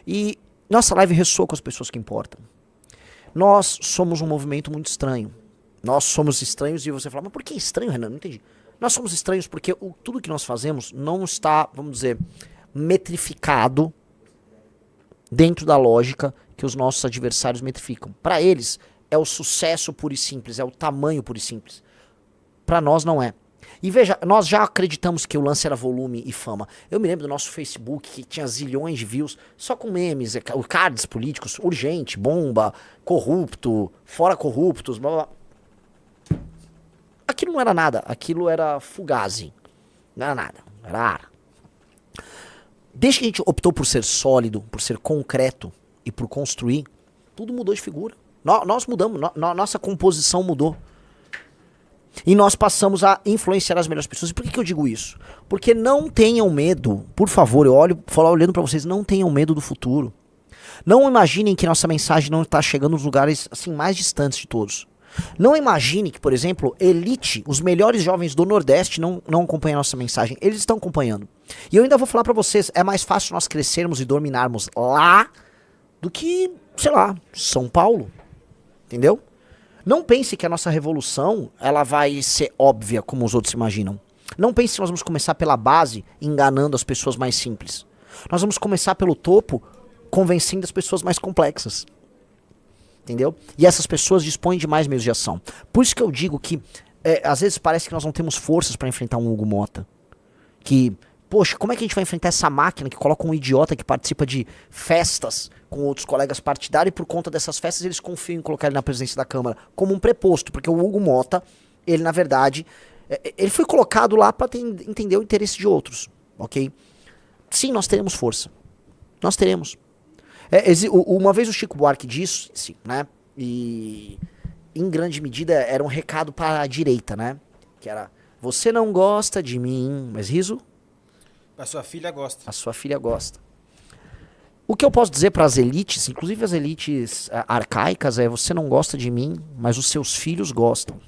E nossa live ressoa com as pessoas que importam. Nós somos um movimento muito estranho. Nós somos estranhos e você fala, mas por que estranho, Renan? Não entendi. Nós somos estranhos porque tudo que nós fazemos não está, vamos dizer, metrificado dentro da lógica que os nossos adversários metrificam. Para eles, é o sucesso puro e simples, é o tamanho puro e simples. Para nós não é. E veja, nós já acreditamos que o lance era volume e fama. Eu me lembro do nosso Facebook, que tinha zilhões de views, só com memes, cards políticos, urgente, bomba, corrupto, fora corruptos, blá blá. Aquilo não era nada, aquilo era fugazi. Não era nada, era ar. Desde que a gente optou por ser sólido, por ser concreto e por construir, tudo mudou de figura. Nós mudamos, nossa composição mudou. E nós passamos a influenciar as melhores pessoas. E por que eu digo isso? Porque não tenham medo, por favor, eu olhando pra vocês, não tenham medo do futuro. Não imaginem que nossa mensagem não está chegando nos lugares assim mais distantes de todos. Não imagine que, por exemplo, elite, os melhores jovens do Nordeste não acompanham a nossa mensagem. Eles estão acompanhando. E eu ainda vou falar pra vocês, é mais fácil nós crescermos e dominarmos lá do que, sei lá, São Paulo. Entendeu? Não pense que a nossa revolução ela vai ser óbvia como os outros imaginam. Não pense que nós vamos começar pela base enganando as pessoas mais simples. Nós vamos começar pelo topo convencendo as pessoas mais complexas. Entendeu? E essas pessoas dispõem de mais meios de ação. Por isso que eu digo que às vezes parece que nós não temos forças para enfrentar um Hugo Mota. Que, poxa, como é que a gente vai enfrentar essa máquina que coloca um idiota que participa de festas com outros colegas partidários e por conta dessas festas eles confiam em colocar ele na presidência da Câmara como um preposto, porque o Hugo Mota, ele na verdade, ele foi colocado lá para entender o interesse de outros, ok? Sim, nós teremos força. Nós teremos. Uma vez o Chico Buarque disse, né, e em grande medida era um recado para a direita, né, que era, você não gosta de mim, mas riso? A sua filha gosta. A sua filha gosta. O que eu posso dizer para as elites, inclusive as elites arcaicas, é você não gosta de mim, mas os seus filhos gostam.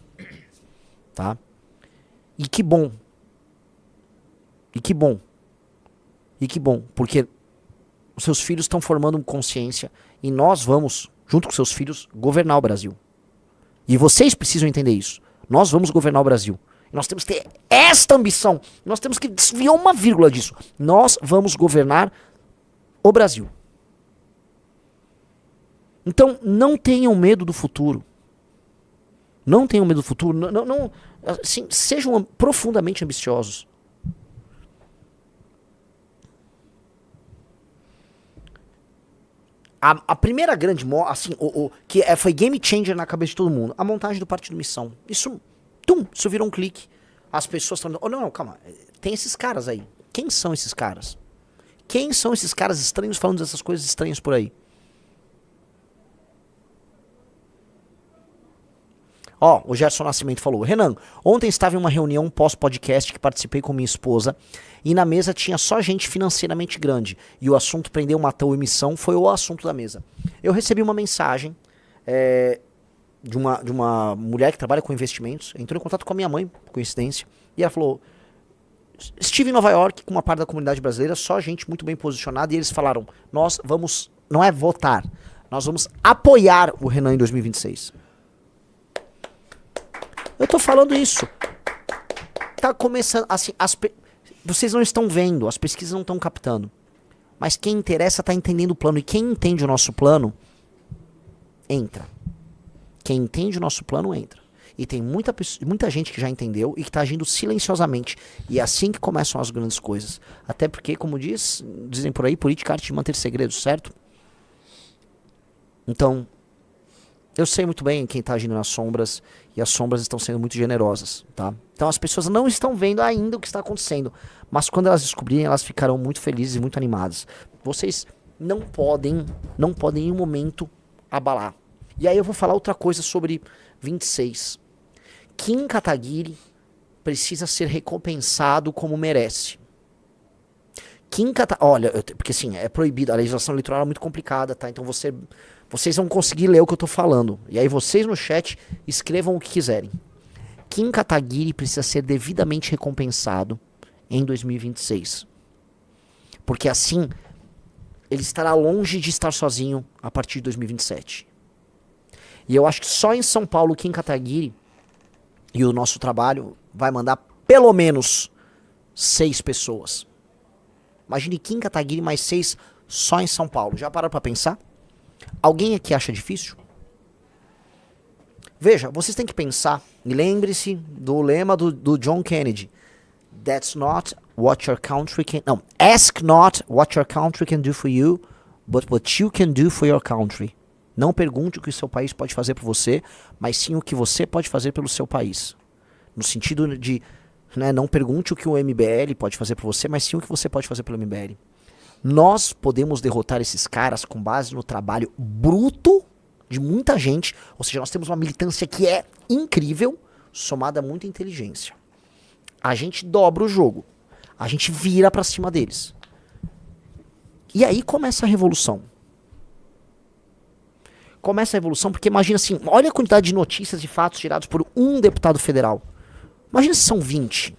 Tá? E que bom. E que bom. E que bom, porque os seus filhos estão formando consciência e nós vamos, junto com seus filhos, governar o Brasil. E vocês precisam entender isso. Nós vamos governar o Brasil. Nós temos que ter esta ambição. Nós temos que desviar uma vírgula disso. Nós vamos governar o Brasil. Então, não tenham medo do futuro. Não tenham medo do futuro. Não, assim, sejam profundamente ambiciosos. A primeira grande, assim, que foi game changer na cabeça de todo mundo, a montagem do Partido Missão. Isso virou um clique. As pessoas estão... Oh, não, calma. Tem esses caras aí. Quem são esses caras? Quem são esses caras estranhos falando dessas coisas estranhas por aí? Ó, o Gerson Nascimento falou, Renan, ontem estava em uma reunião pós-podcast que participei com minha esposa e na mesa tinha só gente financeiramente grande e o assunto prendeu, matou emissão foi o assunto da mesa. Eu recebi uma mensagem de uma mulher que trabalha com investimentos, entrou em contato com a minha mãe, por coincidência, e ela falou, estive em Nova York com uma parte da comunidade brasileira, só gente muito bem posicionada, e eles falaram, nós vamos, não é votar, nós vamos apoiar o Renan em 2026. Eu tô falando isso. Tá começando, assim, vocês não estão vendo, as pesquisas não estão captando. Mas quem interessa tá entendendo o plano. E quem entende o nosso plano, entra. Quem entende o nosso plano, entra. E tem muita gente que já entendeu e que tá agindo silenciosamente. E é assim que começam as grandes coisas. Até porque, como dizem por aí, política é arte de manter segredos, certo? Então, eu sei muito bem quem tá agindo nas sombras. E as sombras estão sendo muito generosas, tá? Então as pessoas não estão vendo ainda o que está acontecendo. Mas quando elas descobrirem, elas ficarão muito felizes e muito animadas. Vocês não podem em nenhum momento abalar. E aí eu vou falar outra coisa sobre 26. Kim Kataguiri precisa ser recompensado como merece. Olha, porque assim, é proibido, a legislação eleitoral é muito complicada, tá? Então vocês vão conseguir ler o que eu tô falando. E aí vocês no chat escrevam o que quiserem. Kim Kataguiri precisa ser devidamente recompensado em 2026. Porque assim, ele estará longe de estar sozinho a partir de 2027. E eu acho que só em São Paulo, Kim Kataguiri e o nosso trabalho vai mandar pelo menos 6 pessoas. Imagine Kim Kataguiri mais 6 só em São Paulo. Já pararam pra pensar? Alguém aqui acha difícil? Veja, vocês têm que pensar, e lembre-se do lema do John Kennedy. That's not what your country can... Não, ask not what your country can do for you, but what you can do for your country. Não pergunte o que o seu país pode fazer por você, mas sim o que você pode fazer pelo seu país. No sentido de, né, não pergunte o que o MBL pode fazer por você, mas sim o que você pode fazer pelo MBL. Nós podemos derrotar esses caras com base no trabalho bruto de muita gente, ou seja, nós temos uma militância que é incrível, somada a muita inteligência. A gente dobra o jogo, a gente vira pra cima deles. E aí começa a revolução. Começa a revolução porque imagina assim, olha a quantidade de notícias e fatos gerados por um deputado federal. Imagina se são 20.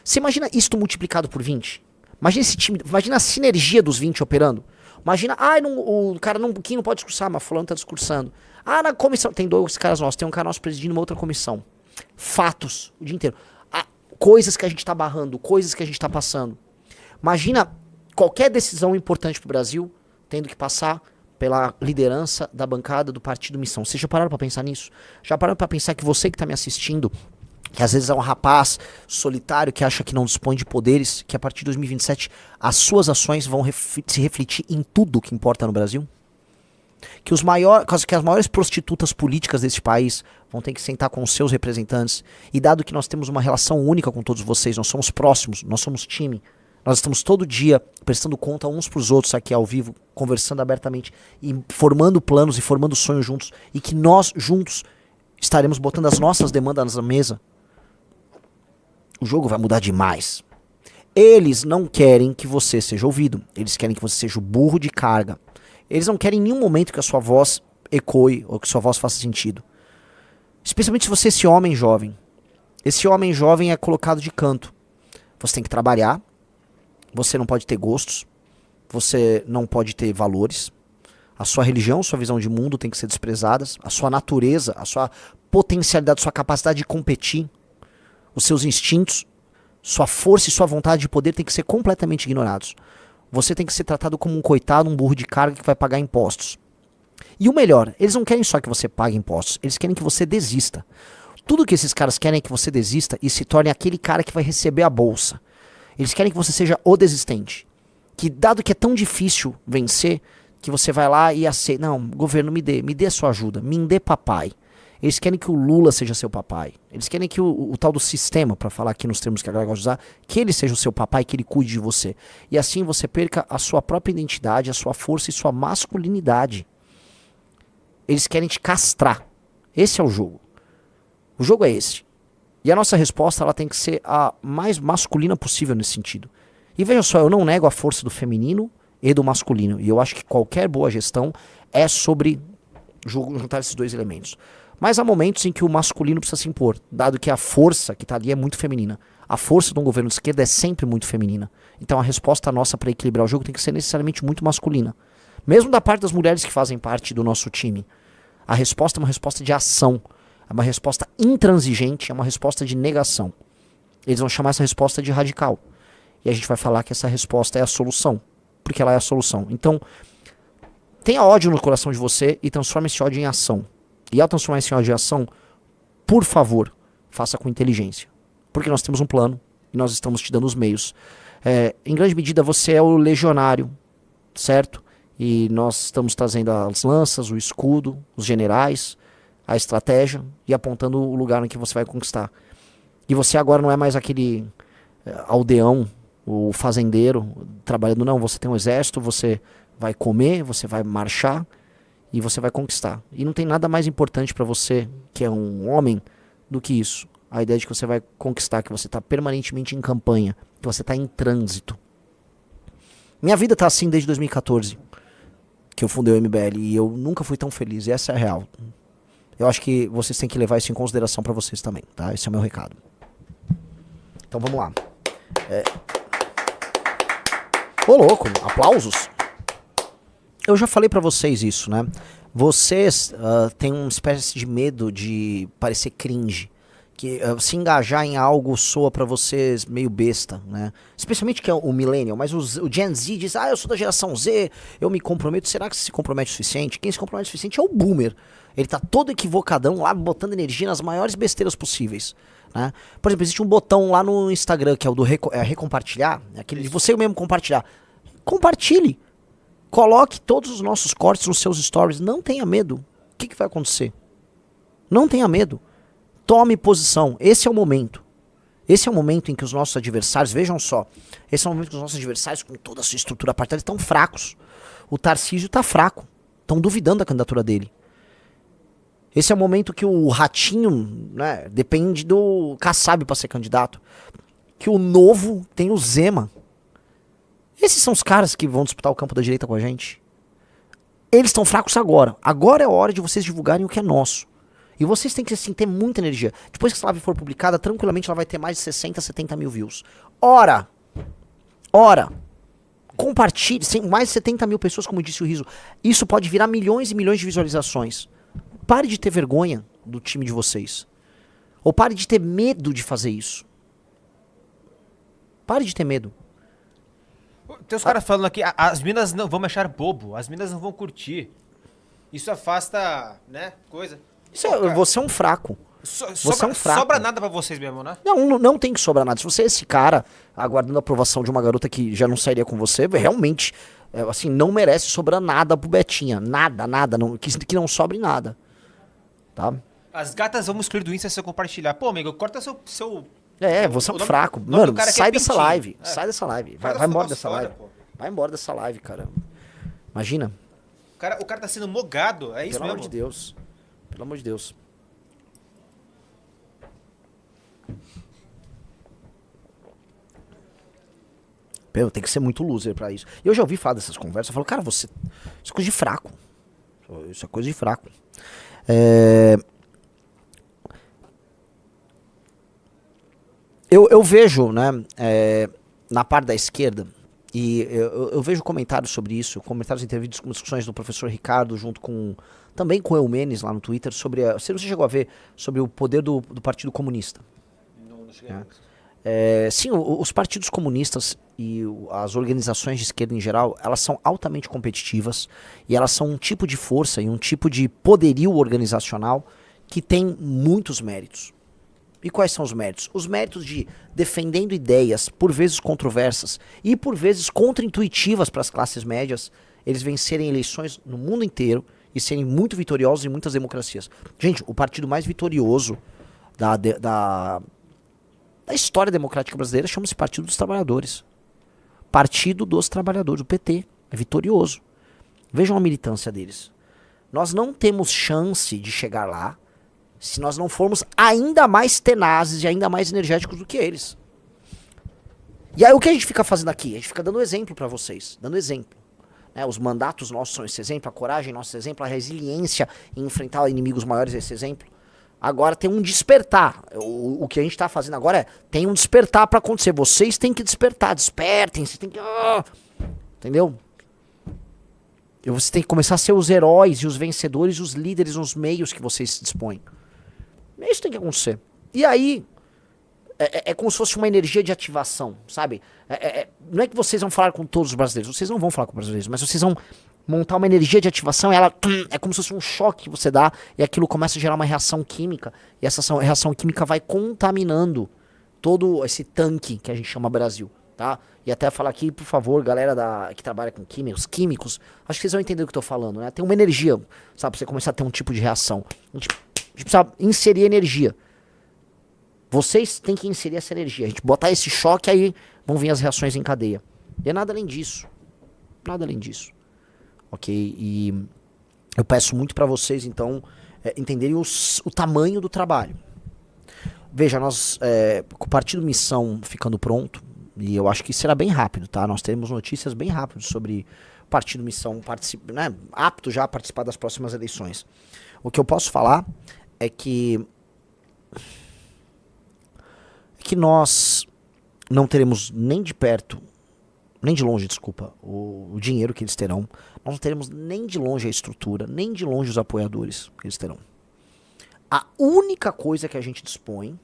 Você imagina isto multiplicado por 20? Imagina esse time, imagina a sinergia dos 20 operando. Imagina, o cara não, Kim não pode discursar, mas fulano tá discursando. Na comissão, tem 2 caras nossos, tem um cara nosso presidindo uma outra comissão. Fatos, o dia inteiro. Coisas que a gente tá barrando, coisas que a gente tá passando. Imagina qualquer decisão importante pro Brasil tendo que passar pela liderança da bancada do Partido Missão. Vocês já pararam pra pensar nisso? Já pararam pra pensar que você que tá me assistindo, que às vezes é um rapaz solitário que acha que não dispõe de poderes, que a partir de 2027 as suas ações vão se refletir em tudo que importa no Brasil? Que as maiores prostitutas políticas desse país vão ter que sentar com os seus representantes. E dado que nós temos uma relação única com todos vocês, nós somos próximos, nós somos time, nós estamos todo dia prestando conta uns pros outros aqui ao vivo, conversando abertamente e formando planos e formando sonhos juntos, e que nós juntos estaremos botando as nossas demandas na mesa, o jogo vai mudar demais. Eles não querem que você seja ouvido, eles querem que você seja o burro de carga. Eles não querem em nenhum momento que a sua voz ecoe ou que sua voz faça sentido. Especialmente se você é esse homem jovem. Esse homem jovem é colocado de canto. Você tem que trabalhar, você não pode ter gostos, você não pode ter valores, a sua religião, sua visão de mundo tem que ser desprezadas, a sua natureza, a sua potencialidade, a sua capacidade de competir, os seus instintos, sua força e sua vontade de poder tem que ser completamente ignorados. Você tem que ser tratado como um coitado, um burro de carga que vai pagar impostos. E o melhor, eles não querem só que você pague impostos, eles querem que você desista. Tudo que esses caras querem é que você desista e se torne aquele cara que vai receber a bolsa. Eles querem que você seja o desistente. Que dado que é tão difícil vencer, que você vai lá e aceita. Não, governo, me dê a sua ajuda, me dê papai. Eles querem que o Lula seja seu papai. Eles querem que o tal do sistema, para falar aqui nos termos que a galera gosta de usar, que ele seja o seu papai, que ele cuide de você. E assim você perca a sua própria identidade, a sua força e sua masculinidade. Eles querem te castrar. Esse é o jogo. O jogo é esse. E a nossa resposta ela tem que ser a mais masculina possível nesse sentido. E veja só, eu não nego a força do feminino e do masculino. E eu acho que qualquer boa gestão é sobre juntar esses 2 elementos. Mas há momentos em que o masculino precisa se impor, dado que a força que está ali é muito feminina. A força de um governo de esquerda é sempre muito feminina. Então a resposta nossa para equilibrar o jogo tem que ser necessariamente muito masculina. Mesmo da parte das mulheres que fazem parte do nosso time. A resposta é uma resposta de ação. É uma resposta intransigente, é uma resposta de negação. Eles vão chamar essa resposta de radical. E a gente vai falar que essa resposta é a solução. Porque ela é a solução. Então, tenha ódio no coração de você e transforme esse ódio em ação. E ao transformar esse ódio em ação, por favor, faça com inteligência. Porque nós temos um plano e nós estamos te dando os meios. Em grande medida, você é o legionário, certo? E nós estamos trazendo as lanças, o escudo, os generais, a estratégia e apontando o lugar em que você vai conquistar. E você agora não é mais aquele aldeão, o fazendeiro, trabalhando, não. Você tem um exército, você vai comer, você vai marchar e você vai conquistar. E não tem nada mais importante para você, que é um homem, do que isso. A ideia de que você vai conquistar, que você está permanentemente em campanha, que você está em trânsito. Minha vida tá assim desde 2014, que eu fundei o MBL, e eu nunca fui tão feliz, e essa é a real. Eu acho que vocês têm que levar isso em consideração para vocês também, tá? Esse é o meu recado. Então vamos lá. Ô louco, aplausos. Eu já falei pra vocês isso, né? Vocês têm uma espécie de medo de parecer cringe. Que se engajar em algo soa pra vocês meio besta, né? Especialmente que é o millennial, mas o Gen Z diz, eu sou da geração Z, eu me comprometo. Será que você se compromete o suficiente? Quem se compromete o suficiente é o boomer. Ele tá todo equivocadão lá, botando energia nas maiores besteiras possíveis, né? Por exemplo, existe um botão lá no Instagram, que é o do recompartilhar, aquele de você mesmo compartilhar. Compartilhe. Coloque todos os nossos cortes nos seus stories. Não tenha medo. O que vai acontecer? Não tenha medo. Tome posição. Esse é o momento. Esse é o momento em que os nossos adversários, vejam só, esse é o momento que os nossos adversários, com toda a sua estrutura partidária, estão fracos. O Tarcísio está fraco. Estão duvidando da candidatura dele. Esse é o momento que o Ratinho, né, depende do Kassab para ser candidato. Que o Novo tem o Zema. Esses são os caras que vão disputar o campo da direita com a gente. Eles estão fracos agora. Agora é a hora de vocês divulgarem o que é nosso. E vocês têm que assim, ter muita energia. Depois que essa live for publicada, tranquilamente ela vai ter mais de 60, 70 mil views. Ora! Compartilhe. Mais de 70 mil pessoas, como disse o Riso. Isso pode virar milhões e milhões de visualizações. Pare de ter vergonha do time de vocês. Ou pare de ter medo de fazer isso. Pare de ter medo. Tem os caras falando aqui, as minas não vão me achar bobo, as minas não vão curtir. Isso afasta, né, coisa. Você é um fraco. Você é um fraco. Sobra nada pra vocês mesmo, né? Não tem que sobrar nada. Se você é esse cara, aguardando a aprovação de uma garota que já não sairia com você, realmente, assim, não merece sobrar nada pro Betinha. Nada, que não sobre nada. Tá? As gatas vão me excluir do Insta se eu compartilhar. Pô, amigo, corta seu... Você é um fraco. Mano, sai dessa live. Sai dessa live. Vai embora dessa live. Vai embora dessa live, cara. Imagina. O cara tá sendo mogado, é isso mesmo? Pelo amor de Deus. Pelo amor de Deus. Tem que ser muito loser pra isso. E eu já ouvi falar dessas conversas. Eu falo, cara, isso é coisa de fraco. Isso é coisa de fraco. Eu vejo, né, na parte da esquerda, e eu vejo comentários sobre isso, comentários em entrevistas com discussões do professor Ricardo, junto com, também com o Eumenes lá no Twitter, sobre, você chegou a ver, sobre o poder do Partido Comunista. Não cheguei a ver. Sim, os partidos comunistas e as organizações de esquerda em geral, elas são altamente competitivas, e elas são um tipo de força e um tipo de poderio organizacional que tem muitos méritos. E quais são os méritos? Os méritos de defendendo ideias, por vezes controversas, e por vezes contraintuitivas para as classes médias, eles vencerem eleições no mundo inteiro e serem muito vitoriosos em muitas democracias. Gente, o partido mais vitorioso da história democrática brasileira chama-se Partido dos Trabalhadores. Partido dos Trabalhadores, o PT. É vitorioso. Vejam a militância deles. Nós não temos chance de chegar lá se nós não formos ainda mais tenazes e ainda mais energéticos do que eles. E aí o que a gente fica fazendo aqui? A gente fica dando exemplo pra vocês, dando exemplo. Né? Os mandatos nossos são esse exemplo, a coragem nosso exemplo, a resiliência em enfrentar inimigos maiores é esse exemplo. Agora tem um despertar. O que a gente tá fazendo agora tem um despertar pra acontecer. Vocês têm que despertar, despertem, vocês têm que... entendeu? E vocês têm que começar a ser os heróis e os vencedores, os líderes nos meios que vocês se dispõem. Isso tem que acontecer. E aí, é como se fosse uma energia de ativação, sabe? Não é que vocês vão falar com todos os brasileiros, vocês não vão falar com os brasileiros, mas vocês vão montar uma energia de ativação e ela é como se fosse um choque que você dá e aquilo começa a gerar uma reação química. E essa reação química vai contaminando todo esse tanque que a gente chama Brasil, tá? E até falar aqui, por favor, galera que trabalha com químicos, acho que vocês vão entender o que eu tô falando, né? Tem uma energia, sabe? Pra você começar a ter um tipo de reação. A gente precisa inserir energia. Vocês têm que inserir essa energia. A gente botar esse choque, aí vão vir as reações em cadeia. E é nada além disso. Nada além disso. Ok? E eu peço muito pra vocês, então, entenderem o tamanho do trabalho. Veja, nós, com o Partido Missão ficando pronto, e eu acho que será bem rápido, tá? Nós teremos notícias bem rápido sobre o Partido Missão né, apto já a participar das próximas eleições. O que eu posso falar é que nós não teremos nem de perto, nem de longe, desculpa, o dinheiro que eles terão. nós não teremos nem de longe a estrutura, nem de longe os apoiadores que eles terão. A única coisa que a gente dispõe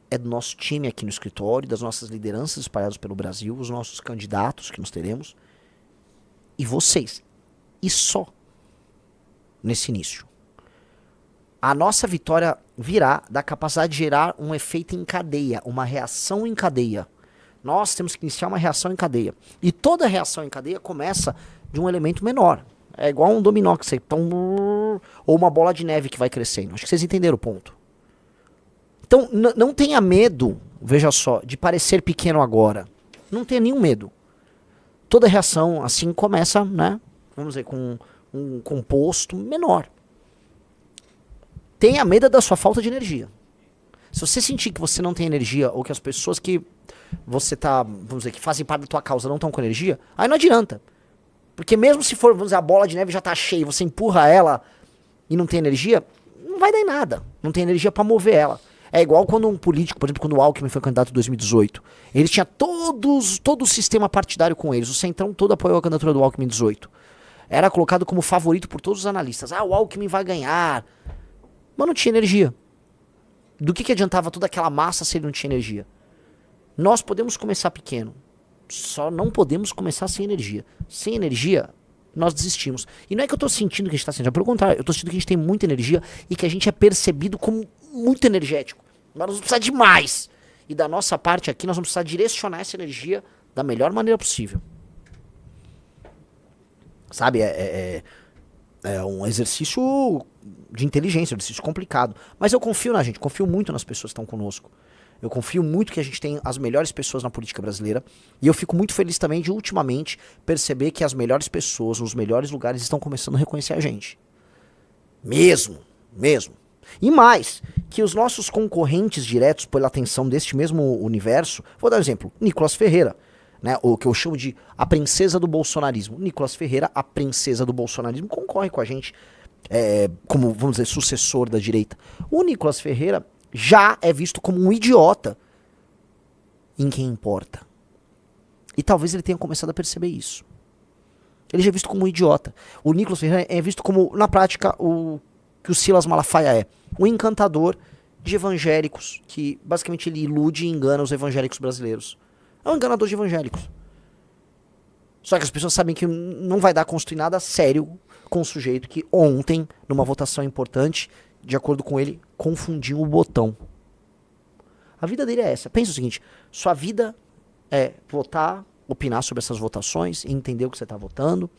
é do nosso time aqui no escritório, das nossas lideranças espalhadas pelo Brasil, os nossos candidatos que nós teremos, e vocês. E só nesse início. A nossa vitória virá da capacidade de gerar um efeito em cadeia, uma reação em cadeia. Nós temos que iniciar uma reação em cadeia. E toda reação em cadeia começa de um elemento menor. É igual um dominó que você... ou uma bola de neve que vai crescendo. Acho que vocês entenderam o ponto. Então, não tenha medo, veja só, de parecer pequeno agora. Não tenha nenhum medo. Toda reação assim começa, né? Vamos dizer, com um composto menor. Tenha medo da sua falta de energia. Se você sentir que você não tem energia, ou que as pessoas que você tá, vamos dizer, que fazem parte da tua causa não estão com energia, aí não adianta. Porque mesmo se for, vamos dizer, a bola de neve já tá cheia, você empurra ela e não tem energia, não vai dar em nada. Não tem energia pra mover ela. É igual quando um político, por exemplo, quando o Alckmin foi candidato em 2018, ele tinha todo o sistema partidário com eles, o Centrão todo apoiou a candidatura do Alckmin em 2018. Era colocado como favorito por todos os analistas. Ah, o Alckmin vai ganhar. Mas não tinha energia. Do que adiantava toda aquela massa se ele não tinha energia? Nós podemos começar pequeno, só não podemos começar sem energia. Sem energia, nós desistimos. E não é que eu tô sentindo que a gente tá sentindo, pelo contrário, eu tô sentindo que a gente tem muita energia e que a gente é percebido como muito energético. Mas nós vamos precisar de mais. E da nossa parte aqui, nós vamos precisar direcionar essa energia da melhor maneira possível. Sabe, é um exercício de inteligência, um exercício complicado. Mas eu confio na gente, confio muito nas pessoas que estão conosco. Eu confio muito que a gente tem as melhores pessoas na política brasileira. E eu fico muito feliz também de, ultimamente, perceber que as melhores pessoas, nos melhores lugares, estão começando a reconhecer a gente. Mesmo. E mais, que os nossos concorrentes diretos pela atenção deste mesmo universo... Vou dar um exemplo. Nicolas Ferreira, né, o que eu chamo de a princesa do bolsonarismo. Nicolas Ferreira, a princesa do bolsonarismo, concorre com a gente como, vamos dizer, sucessor da direita. O Nicolas Ferreira já é visto como um idiota em quem importa. E talvez ele tenha começado a perceber isso. Ele já é visto como um idiota. O Nicolas Ferreira é visto como, na prática, o que o Silas Malafaia é. Um encantador de evangélicos, que basicamente ele ilude e engana os evangélicos brasileiros. É um enganador de evangélicos. Só que as pessoas sabem que não vai dar construir nada sério com o sujeito que ontem, numa votação importante, de acordo com ele, confundiu o botão. A vida dele é essa. Pensa o seguinte, sua vida é votar, opinar sobre essas votações, entender o que você está votando,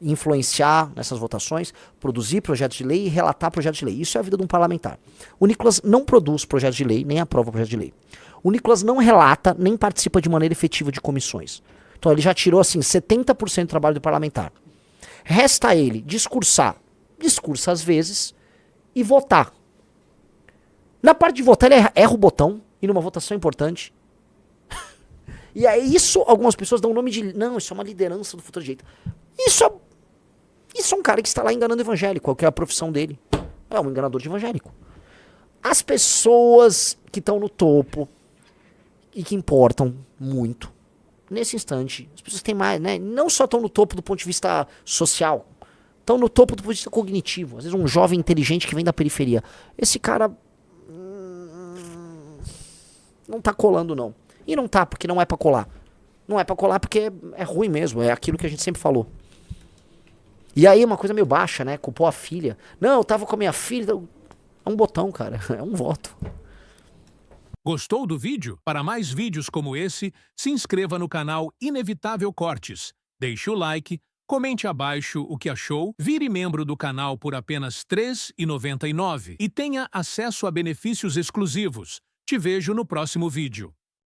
influenciar nessas votações, produzir projetos de lei e relatar projetos de lei. Isso é a vida de um parlamentar. O Nicolas não produz projetos de lei, nem aprova projetos de lei. O Nicolas não relata, nem participa de maneira efetiva de comissões. Então ele já tirou, assim, 70% do trabalho do parlamentar. Resta a ele discursar. Discursa às vezes e votar. Na parte de votar ele erra o botão e numa votação importante. E aí isso, algumas pessoas dão o nome de... Não, isso é uma liderança do futuro direito. Isso é um cara que está lá enganando evangélico, que é a profissão dele. É um enganador de evangélico. As pessoas que estão no topo e que importam muito, nesse instante, as pessoas têm mais, né? Não só estão no topo do ponto de vista social, estão no topo do ponto de vista cognitivo. Às vezes um jovem inteligente que vem da periferia. Esse cara não tá colando, não. E não tá, porque não é pra colar. Não é pra colar porque é ruim mesmo, é aquilo que a gente sempre falou. E aí uma coisa meio baixa, né? Culpou a filha. Não, eu tava com a minha filha. É um botão, cara. É um voto. Gostou do vídeo? Para mais vídeos como esse, se inscreva no canal Inevitável Cortes. Deixe o like, comente abaixo o que achou, vire membro do canal por apenas R$ 3,99 e tenha acesso a benefícios exclusivos. Te vejo no próximo vídeo.